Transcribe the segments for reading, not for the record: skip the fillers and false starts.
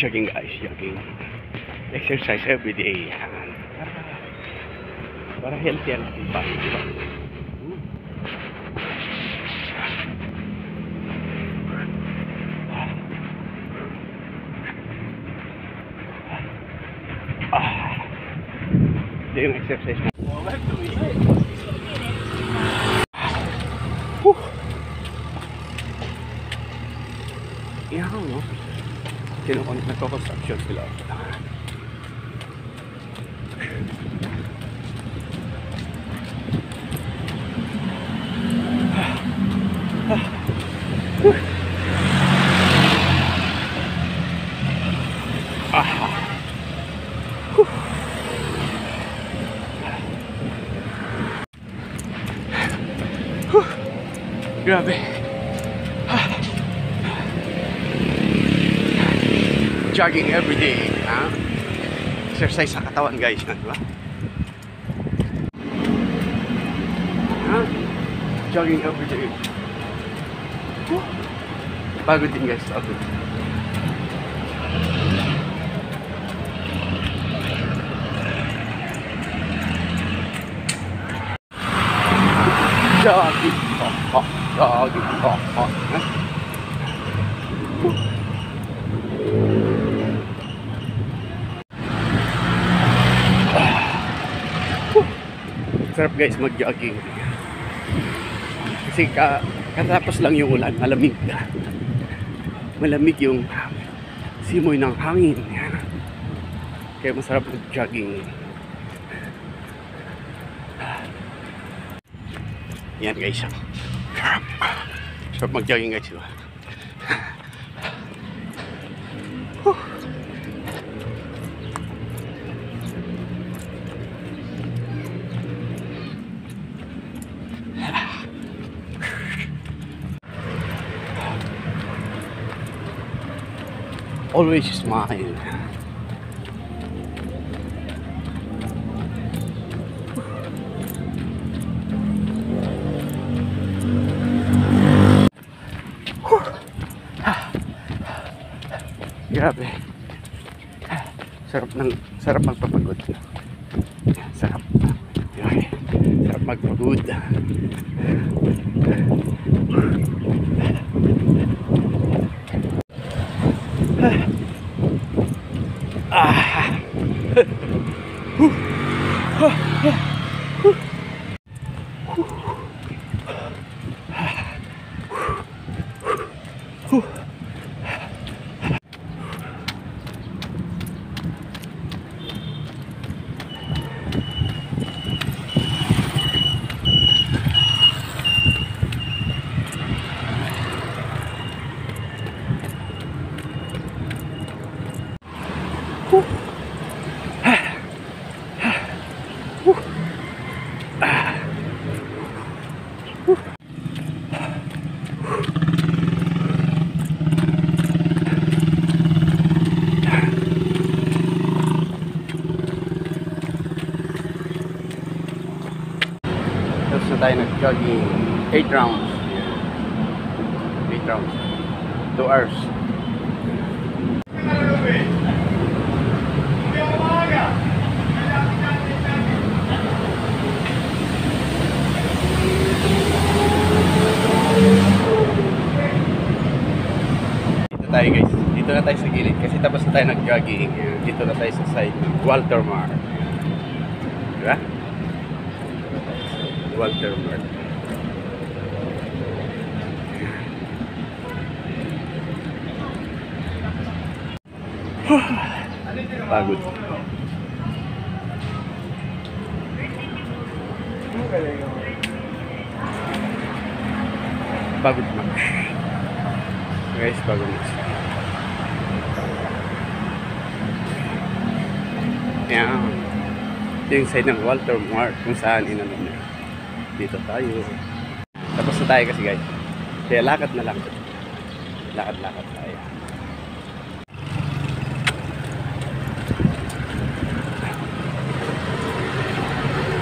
Jogging guys, jogging. Exercise every day. Para healthy ang ating body, di ba? Ito yung exercise na. Yan, no? Nagko-construction sila. Grabe. Jogging every day, ha? Exercise sa katawan, guys, di ba? Ha? Jogging every day. Pagod din, guys, pagod. Jogging, jogging, sarap guys mag-jogging kasi katapos lang yung ulan, malamig yung simoy ng hangin, kaya masarap mag-jogging. Yan guys, sarap mag-jogging guys. Always smile. Grabe. Sarap magpapagod. Sarap. Okay. Sarap magpagod. Tapos na tayo nag-jogging 8 rounds. 8 rounds. 2 hours. Dito tayo guys. Dito na tayo sa gilid kasi tapos na tayo nag-jogging. Dito na tayo sa side ng Walter Mar. Diba? Walter Mark. Pagod. Pagod na. Guys, pagod na. Yan. Ito yung side ng Walter Mark kung saan inano niya. Dito tayo. Tapos na tayo kasi guys. Kaya lakad na lang. Lakad-lakad tayo.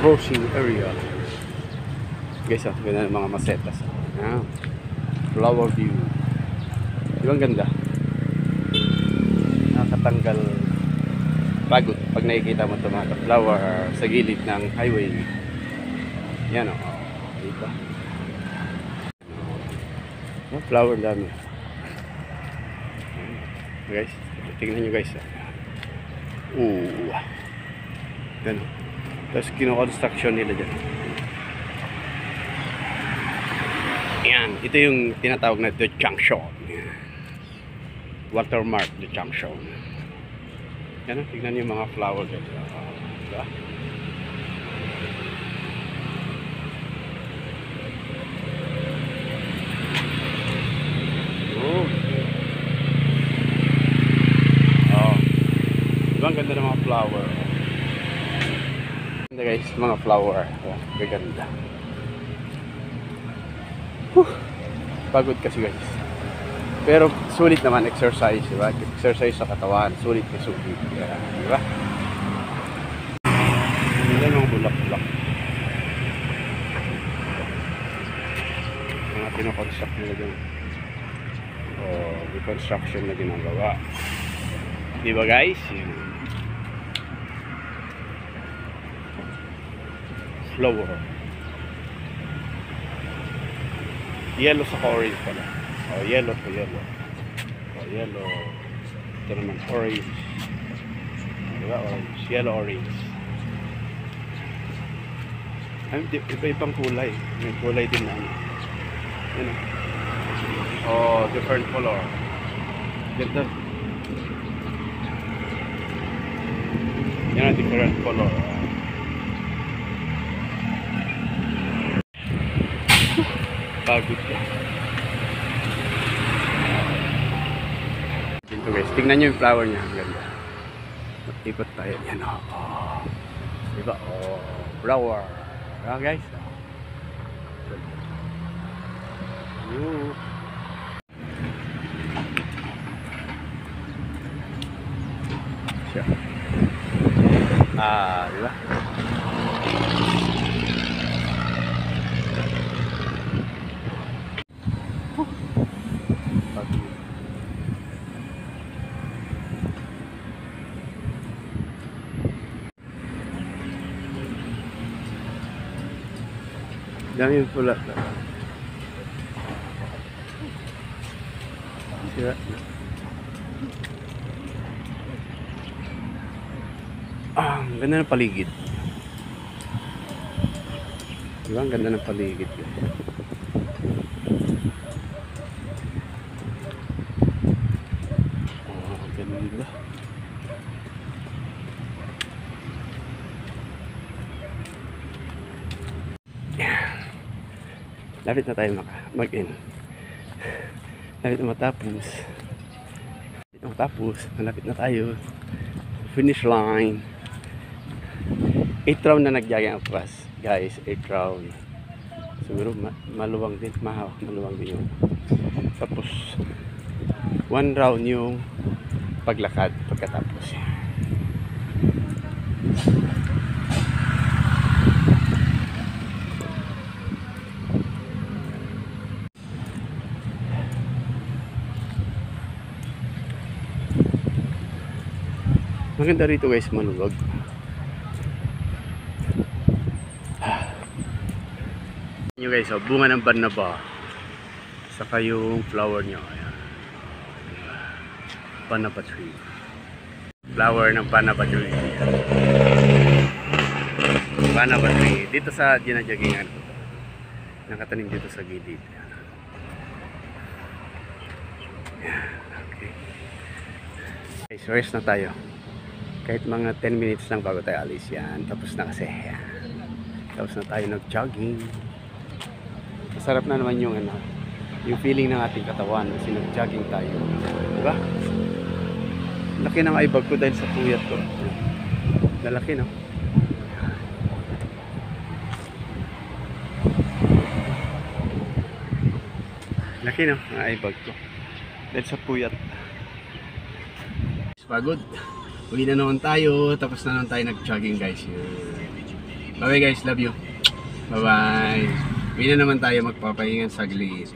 Crossing area. Guys, ganda ng mga masetas. Flower view. Di ba ang ganda? makatanggal pagod pag nakikita mo itong mga flower sa gilid ng highway. Yan o. Diba? Oh, flower dami. Guys, tingnan nyo guys. Ganun. Tapos kino-construction nila dyan. Yan. Ito yung tinatawag na The Junction. Watermark The Junction. Yan. Tingnan nyo yung mga flower dyan. Diba? Ang ganda ng mga flower. Ganda guys, mga flower. Gaganda. Pagod kasi guys. Pero sulit naman exercise, diba? Exercise sa katawan, sulit na sulit. Diba? Ganda mga bulak-bulak. Mga pinakonstruct nila dyan. May construction na ginagawa. Diba guys? Flower. Yellow sa orange pala. Yellow to yellow. Yellow. Ito naman orange. Diba? Orange. Yellow orange. Iba-ibang kulay. May kulay din na ano. Yan o. Different color. Ganda. Yan ang different color. Pagod ka. Dito guys, tingnan nyo yung flower niya. Ganda. Ikot tayo. Yan o. Diba? Flower. Diba guys? Siya. Diba? Dami yung pula. Diba? Ang ganda ng paligid. Diba? Ang ganda ng paligid. Ganda. Lapit na tayo mag-in. Lapit na matapos. Malapit na tayo. Finish line. 8 round na nag-jogging ang pas. Guys, 8 round. Siguro maluwang din. Maluwang din yun. Tapos 1 round yung paglakad pagkatapos. Maganda rito guys, maluwag. Nyo guys, bunga ng banaba. Saka yung flower nyo. Ayan. Banaba tree. Flower ng banaba tree. Banaba tree. Dito sa ginajaggingan ko. Nakatanim dito sa gilid. Okay. Okay, so rest na tayo. Kahit mga 10 minutes lang bago tayo alis yan. Tapos na kasi. Yan. Tapos na tayo nag-jogging. Masarap na naman yung ano, yung feeling ng ating katawan kasi nag-jogging tayo. Diba? Laki ng eyebag ko dahil sa puyat ko. Lalaki no? Laki no? Ang eyebag ko. Dahil sa puyat. Pagod. Uwi na naman tayo. Tapos na naman tayo nag-jogging guys. Bye bye guys. Love you. Bye bye. Uwi na naman tayo magpapahingan saglit.